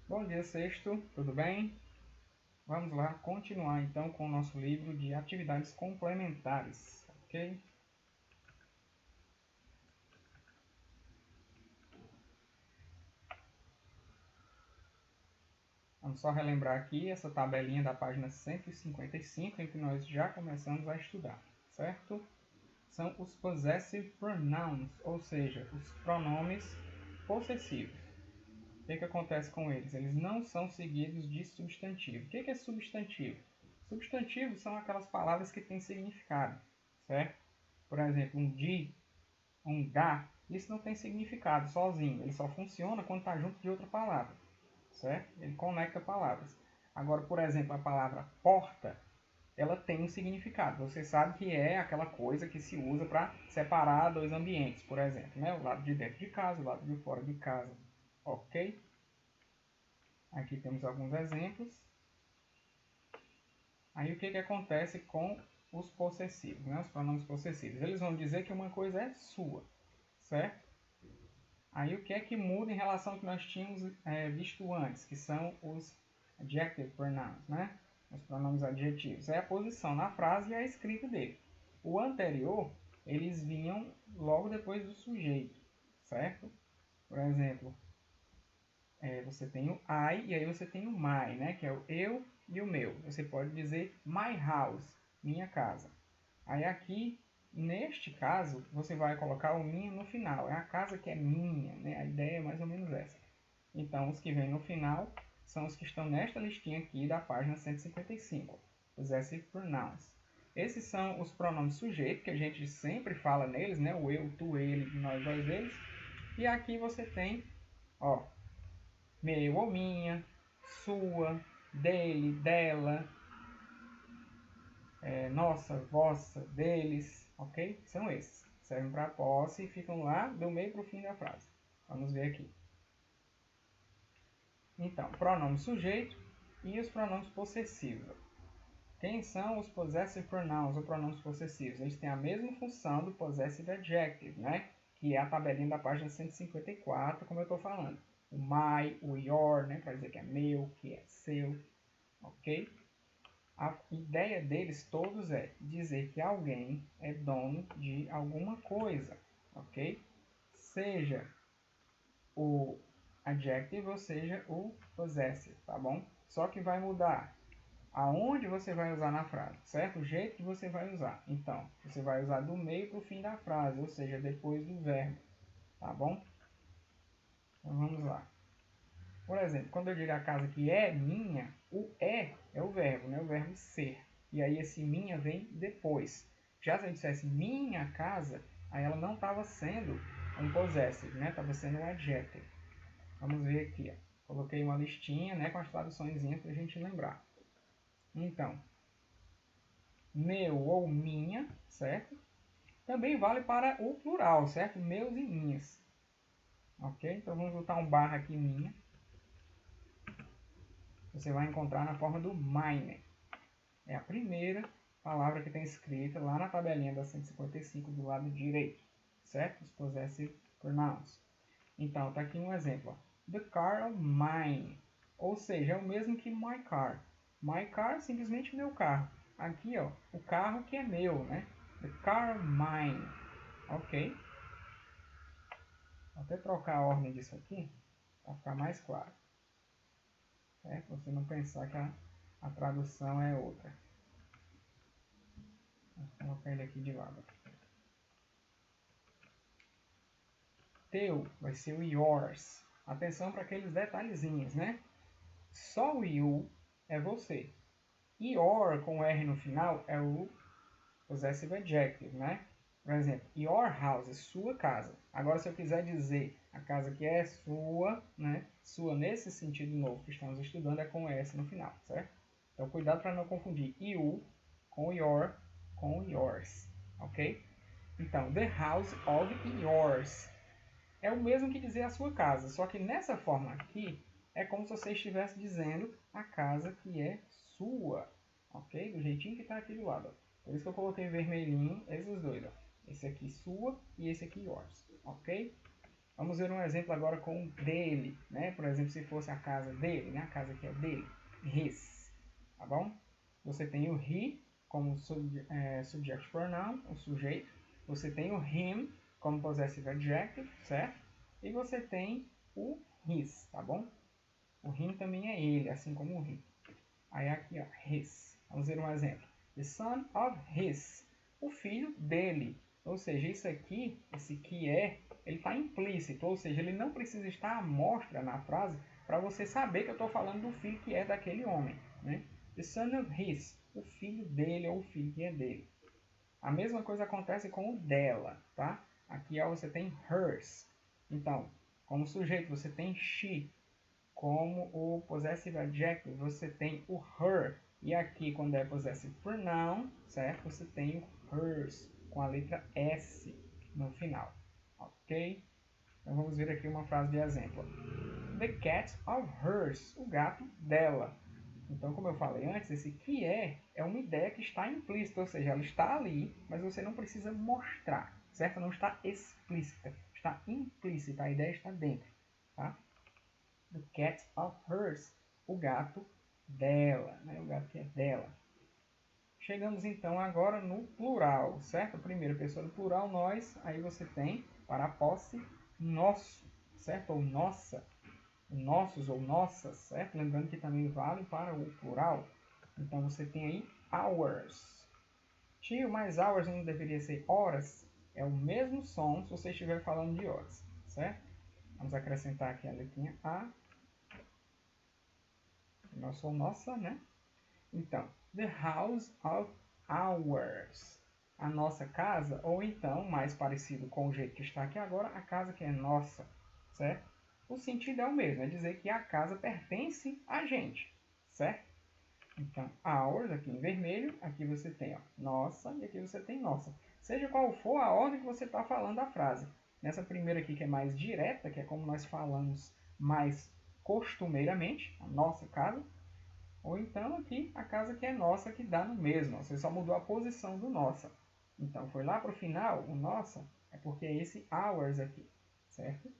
Bom dia, sexto, tudo bem? Vamos lá continuar então com o nosso livro de atividades complementares, ok? Vamos só relembrar aqui essa tabelinha da página 155 em que nós já começamos a estudar, certo? São os possessive pronouns, ou seja, os pronomes possessivos. O que acontece com eles? Eles não são seguidos de substantivo. O que é substantivo? Substantivos são aquelas palavras que têm significado, certo? Por exemplo, um de, um da, isso não tem significado sozinho. Ele só funciona quando está junto de outra palavra, certo? Ele conecta palavras. Agora, por exemplo, a palavra porta, ela tem um significado. Você sabe que é aquela coisa que se usa para separar dois ambientes, por exemplo, né? O lado de dentro de casa, o lado de fora de casa, ok? Aqui temos alguns exemplos. Aí o que acontece com os possessivos, né? Os pronomes possessivos? Eles vão dizer que uma coisa é sua, certo? Aí o que é que muda em relação ao que nós tínhamos visto antes, que são os adjective pronouns, né? Os pronomes adjetivos. É a posição na frase e a escrita dele. O anterior, eles vinham logo depois do sujeito, certo? Por exemplo, você tem o I e aí você tem o my, né? Que é o eu e o meu. Você pode dizer my house, minha casa. Aí aqui, neste caso, você vai colocar o minha no final. É a casa que é minha, né? A ideia é mais ou menos essa. Então, os que vêm no final são os que estão nesta listinha aqui da página 155. Possessive pronouns. Esses são os pronomes sujeito, que a gente sempre fala neles, né? O eu, tu, ele, nós, nós, eles. E aqui você tem, ó, meu ou minha, sua, dele, dela, nossa, vossa, deles, ok? São esses. Servem para posse e ficam lá do meio para o fim da frase. Vamos ver aqui. Então, pronome sujeito e os pronomes possessivos. Quem são os possessive pronouns ou pronomes possessivos? Eles têm a mesma função do possessive adjective, né? Que é a tabelinha da página 154, como eu estou falando. O my, o your, né? Para dizer que é meu, que é seu, ok? A ideia deles todos é dizer que alguém é dono de alguma coisa, ok? Seja o adjective ou seja o possessive, tá bom? Só que vai mudar aonde você vai usar na frase, certo? O jeito que você vai usar. Então, você vai usar do meio para o fim da frase, ou seja, depois do verbo, tá bom? Então vamos lá. Por exemplo, quando eu digo a casa que é minha, o é o verbo, né? O verbo ser. E aí esse minha vem depois. Já se eu dissesse minha casa, aí ela não estava sendo um possessive, né? Estava sendo um adjective. Vamos ver aqui, ó. Coloquei uma listinha, né, com as traduçõezinhas para a gente lembrar. Então, meu ou minha, certo? Também vale para o plural, certo? Meus e minhas. Ok? Então vamos botar um barra aqui minha. Você vai encontrar na forma do mine. É a primeira palavra que tem escrita lá na tabelinha da 155 do lado direito, certo? Os possessive pronouns. Então, tá aqui um exemplo. Ó. The car of mine. Ou seja, é o mesmo que my car. My car é simplesmente meu carro. Aqui, ó, o carro que é meu, né? The car of mine. Ok? Vou até trocar a ordem disso aqui para ficar mais claro. Para você não pensar que a tradução é outra. Vou colocar ele aqui de lado. Teu vai ser o yours. Atenção para aqueles detalhezinhos, né? Só o you é você. Your com R no final é o possessive adjective, né? Por exemplo, your house, sua casa. Agora, se eu quiser dizer a casa que é sua, né? Sua nesse sentido novo que estamos estudando é com S no final, certo? Então, cuidado para não confundir you com your com yours, ok? Então, the house of yours é o mesmo que dizer a sua casa, só que nessa forma aqui é como se você estivesse dizendo a casa que é sua, ok? Do jeitinho que está aqui do lado. Por isso que eu coloquei vermelhinho esses dois, ó. Esse aqui sua e esse aqui yours, ok? Vamos ver um exemplo agora com o dele, né? Por exemplo, se fosse a casa dele, né? A casa que é dele, his, tá bom? Você tem o he como subject pronoun, o sujeito. Você tem o him como possessive adjective, certo? E você tem o his, tá bom? O him também é ele, assim como o he. Aí aqui, ó, his. Vamos ver um exemplo. The son of his. O filho dele. Ou seja, isso aqui, esse que é, ele está implícito. Ou seja, ele não precisa estar à mostra na frase para você saber que eu estou falando do filho que é daquele homem. Né? The son of his. O filho dele ou o filho que é dele. A mesma coisa acontece com o dela, tá? Aqui ó, você tem hers. Então, como sujeito você tem she. Como o possessive adjective você tem o her. E aqui quando é possessive pronoun, certo? Você tem o hers com a letra S no final, ok? Então vamos ver aqui uma frase de exemplo. The cat of hers, o gato dela. Então, como eu falei antes, esse que é uma ideia que está implícita, ou seja, ela está ali, mas você não precisa mostrar, certo? Não está explícita, está implícita, a ideia está dentro, tá? The cat of hers, o gato dela, né? O gato que é dela. Chegamos então agora no plural, certo? A primeira pessoa do plural, nós, aí você tem para a posse nosso, certo? Ou nossa, nossos ou nossas, certo? Lembrando que também vale para o plural. Então você tem aí hours. Tio, mas hours não deveria ser horas? É o mesmo som se você estiver falando de horas, certo? Vamos acrescentar aqui a letrinha A. Nosso ou nossa, né? Então, the house of ours. A nossa casa, ou então, mais parecido com o jeito que está aqui agora, a casa que é nossa, certo? O sentido é o mesmo, é dizer que a casa pertence a gente, certo? Então, ours, aqui em vermelho, aqui você tem ó, nossa e aqui você tem nossa. Seja qual for a ordem que você está falando a frase. Nessa primeira aqui que é mais direta, que é como nós falamos mais costumeiramente, a nossa casa, ou então aqui a casa que é nossa, que dá no mesmo. Você só mudou a posição do nossa. Então foi lá para o final, o nossa, é porque é esse ours aqui, certo?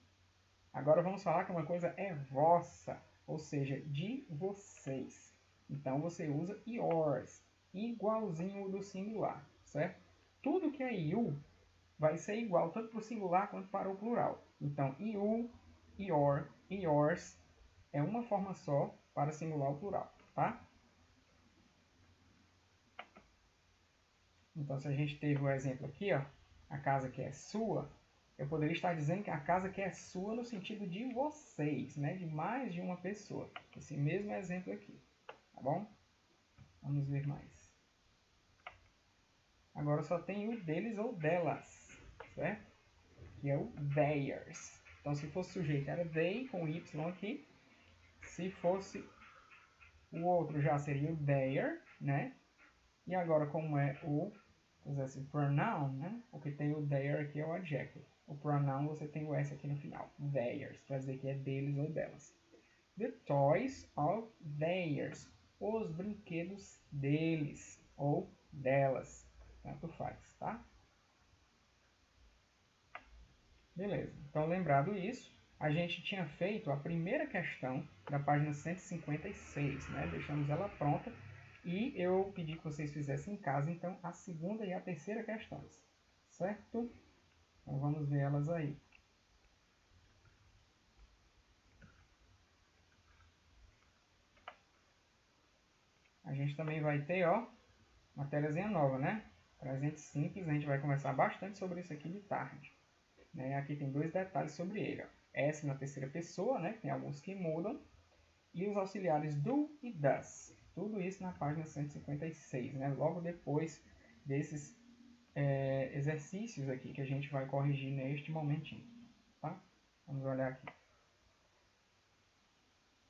Agora vamos falar que uma coisa é vossa, ou seja, de vocês. Então você usa yours, igualzinho o do singular, certo? Tudo que é you vai ser igual tanto para o singular quanto para o plural. Então you, your, yours é uma forma só para singular ou plural, tá? Então, se a gente teve o exemplo aqui, ó, a casa que é sua, eu poderia estar dizendo que a casa que é sua no sentido de vocês, né? De mais de uma pessoa. Esse mesmo exemplo aqui, tá bom? Vamos ver mais. Agora só tem o deles ou delas, certo? Que é o theirs. Então, se fosse sujeito, era they, com Y aqui. Se fosse o outro, já seria o their, né? E agora, como é o possessive pronoun, né? O que tem o their aqui é o adjective. O pronoun você tem o S aqui no final. Theirs, para dizer que é deles ou delas. The toys of theirs. Os brinquedos deles ou delas. Tanto faz, tá? Beleza. Então, lembrado isso, a gente tinha feito a primeira questão da página 156, né? Deixamos ela pronta. E eu pedi que vocês fizessem em casa, então, a segunda e a terceira questões, certo? Então, vamos ver elas aí. A gente também vai ter, ó, matériazinha nova, né? Presente simples, a gente vai conversar bastante sobre isso aqui de tarde. Né? Aqui tem dois detalhes sobre ele, ó. S na terceira pessoa, né? Tem alguns que mudam. E os auxiliares do e das. Tudo isso na página 156, né? Logo depois desses exercícios aqui que a gente vai corrigir neste momentinho, tá? Vamos olhar aqui.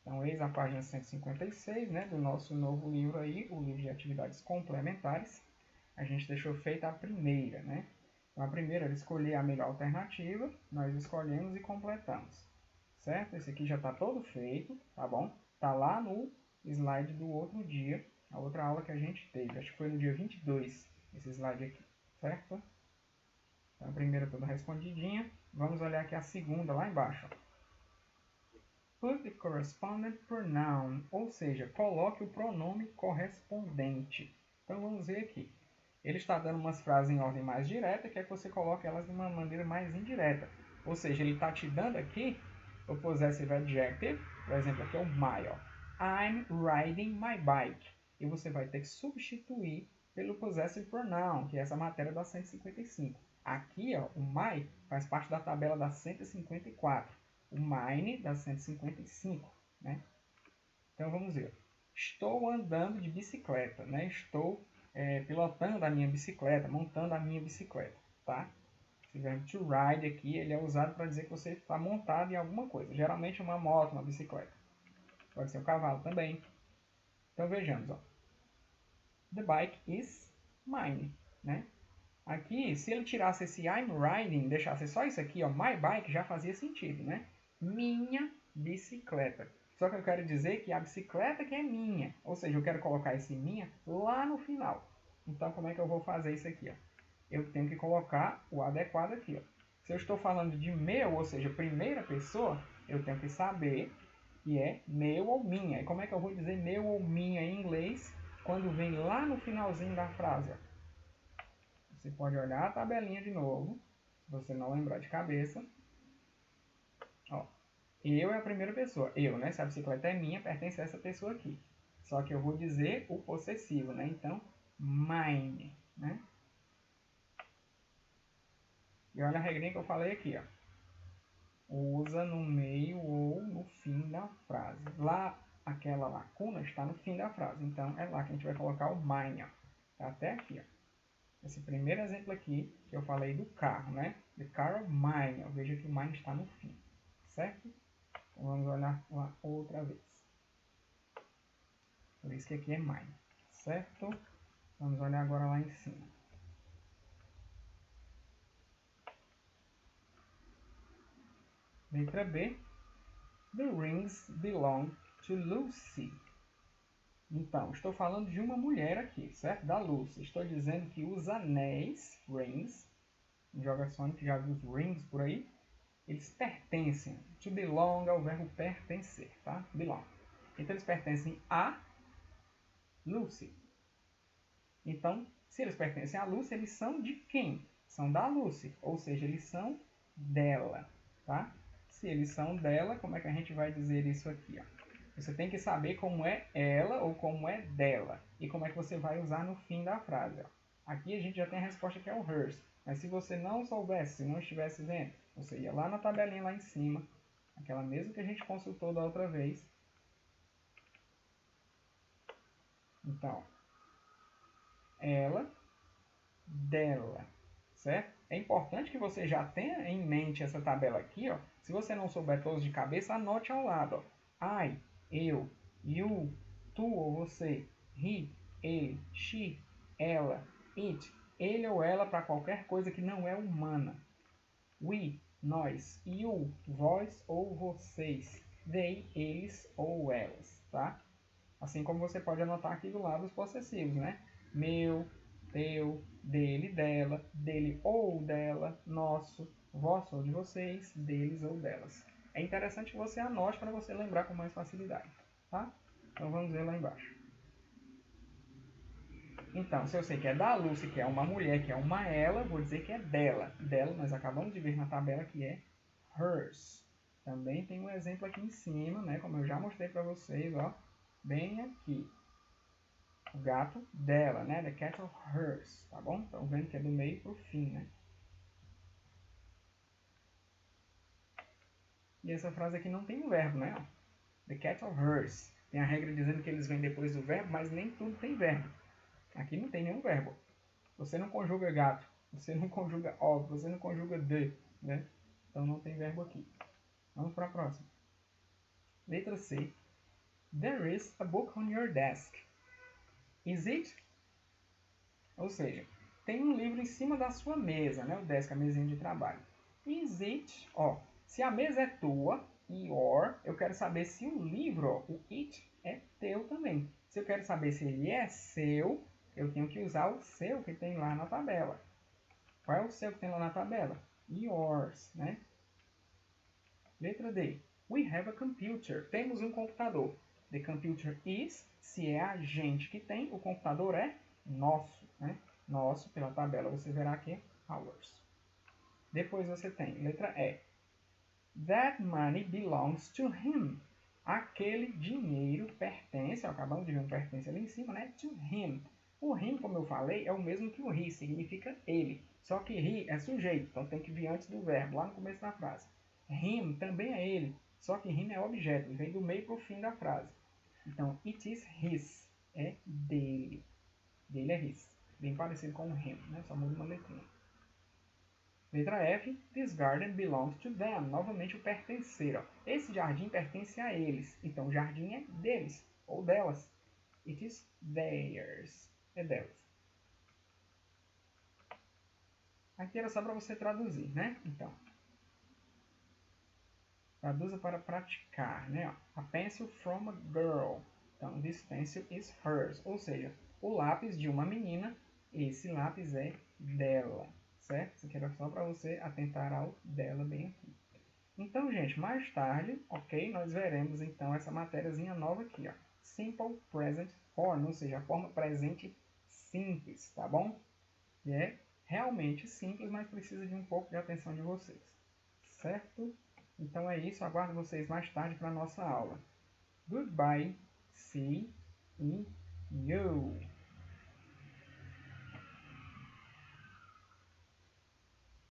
Então, eis a página 156, né, do nosso novo livro aí, o livro de atividades complementares. A gente deixou feita a primeira, né? Então, a primeira era escolher a melhor alternativa, nós escolhemos e completamos, certo? Esse aqui já está todo feito, tá bom? Tá lá no slide do outro dia, a outra aula que a gente teve. Acho que foi no dia 22, esse slide aqui, certo? Então, a primeira toda respondidinha. Vamos olhar aqui a segunda lá embaixo. Put the corresponding pronoun, ou seja, coloque o pronome correspondente. Então, vamos ver aqui. Ele está dando umas frases em ordem mais direta, quer que você coloque elas de uma maneira mais indireta. Ou seja, ele está te dando aqui o possessive adjective, por exemplo, aqui é o my. Ó. I'm riding my bike. E você vai ter que substituir pelo possessive pronoun, que é essa matéria da 155. Aqui, ó, o my faz parte da tabela da 154. O mine da 155. Né? Então, vamos ver. Estou andando de bicicleta. Né? Estou pilotando a minha bicicleta, montando a minha bicicleta. Tá? Esse verbo to ride aqui, ele é usado para dizer que você está montado em alguma coisa. Geralmente uma moto, uma bicicleta. Pode ser um cavalo também. Então vejamos. Ó. The bike is mine. Né? Aqui, se ele tirasse esse I'm riding, deixasse só isso aqui, ó, my bike, já fazia sentido. Né? Minha bicicleta. Só que eu quero dizer que a bicicleta que é minha. Ou seja, eu quero colocar esse minha lá no final. Então, como é que eu vou fazer isso aqui? Ó? Eu tenho que colocar o adequado aqui. Ó. Se eu estou falando de meu, ou seja, primeira pessoa, eu tenho que saber que é meu ou minha. E como é que eu vou dizer meu ou minha em inglês quando vem lá no finalzinho da frase? Ó. Você pode olhar a tabelinha de novo, se você não lembrar de cabeça. Ó, eu é a primeira pessoa. Eu, né? Se a bicicleta é minha, pertence a essa pessoa aqui. Só que eu vou dizer o possessivo, né? Então, mine, né? E olha a regrinha que eu falei aqui, ó. Usa no meio ou no fim da frase. Lá, aquela lacuna está no fim da frase. Então, é lá que a gente vai colocar o mine, ó. Tá até aqui, ó. Esse primeiro exemplo aqui, que eu falei do carro, né? The car of mine. Ó. Veja que o mine está no fim. Certo? Então, vamos olhar lá outra vez. Por isso que aqui é mine. Certo? Vamos olhar agora lá em cima. Letra B. The rings belong to Lucy. Então, estou falando de uma mulher aqui, certo? Da Lucy. Estou dizendo que os anéis, rings, joga Sonic, já viu os rings por aí? Eles pertencem. To belong é o verbo pertencer, tá? Belong. Então, eles pertencem a Lucy. Então, se eles pertencem a Lucy, eles são de quem? São da Lucy. Ou seja, eles são dela, tá? Se eles são dela, como é que a gente vai dizer isso aqui? Ó? Você tem que saber como é ela ou como é dela. E como é que você vai usar no fim da frase. Ó. Aqui a gente já tem a resposta que é o hers. Mas se você não soubesse, se não estivesse vendo, você ia lá na tabelinha lá em cima, aquela mesma que a gente consultou da outra vez. Então, ela, dela, certo? É importante que você já tenha em mente essa tabela aqui, ó. Se você não souber todos de cabeça, anote ao lado, ó. I, eu, you, tu ou você, he, ele, she, ela, it, ele ou ela para qualquer coisa que não é humana. We, nós, you, vós ou vocês, they, eles ou elas, tá? Assim como você pode anotar aqui do lado os possessivos, né? Meu, teu, dele, dela, dele ou dela, nosso, vosso ou de vocês, deles ou delas. É interessante que você anote para você lembrar com mais facilidade, tá? Então vamos ver lá embaixo. Então, se eu sei que é da Lucy, que é uma mulher, que é uma ela, vou dizer que é dela. Dela, nós acabamos de ver na tabela que é hers. Também tem um exemplo aqui em cima, né? Como eu já mostrei para vocês, ó. Bem aqui. O gato dela, né? The cat of hers, tá bom? Estão vendo que é do meio pro fim, né? E essa frase aqui não tem um verbo, né? The cat of hers. Tem a regra dizendo que eles vêm depois do verbo, mas nem tudo tem verbo. Aqui não tem nenhum verbo. Você não conjuga gato, você não conjuga of, você não conjuga the, né? Então não tem verbo aqui. Vamos para a próxima. Letra C. There is a book on your desk. Is it? Ou seja, tem um livro em cima da sua mesa, né? O desk, a mesinha de trabalho. Is it? Ó, se a mesa é tua, your, eu quero saber se o livro, ó, o it, é teu também. Se eu quero saber se ele é seu, eu tenho que usar o seu que tem lá na tabela. Qual é o seu que tem lá na tabela? Yours, né? Letra D. We have a computer. Temos um computador. The computer is, se é a gente que tem, o computador é nosso, né? Nosso, pela tabela, você verá aqui, ours. Depois você tem, letra E. That money belongs to him. Aquele dinheiro pertence, acabamos de ver um pertence ali em cima, né? To him. O him, como eu falei, é o mesmo que o he, significa ele. Só que he é sujeito, então tem que vir antes do verbo, lá no começo da frase. Him também é ele, só que him é objeto, ele vem do meio para o fim da frase. Então, it is his, é dele. Dele é his. Bem parecido com o him, né? Só muda uma letrinha. Letra F, this garden belongs to them. Novamente o pertencer. Ó. Esse jardim pertence a eles. Então o jardim é deles ou delas. It is theirs. É delas. Aqui era só para você traduzir, né? Então, traduza para praticar, né? Ó. A pencil from a girl. Então, this pencil is hers. Ou seja, o lápis de uma menina, esse lápis é dela. Certo? Isso aqui era só para você atentar ao dela bem aqui. Então, gente, mais tarde, ok, nós veremos então essa matériazinha nova aqui, ó. Simple Present Form, ou seja, a forma presente simples, tá bom? Que é realmente simples, mas precisa de um pouco de atenção de vocês, certo? Então é isso, aguardo vocês mais tarde para a nossa aula. Goodbye, see you.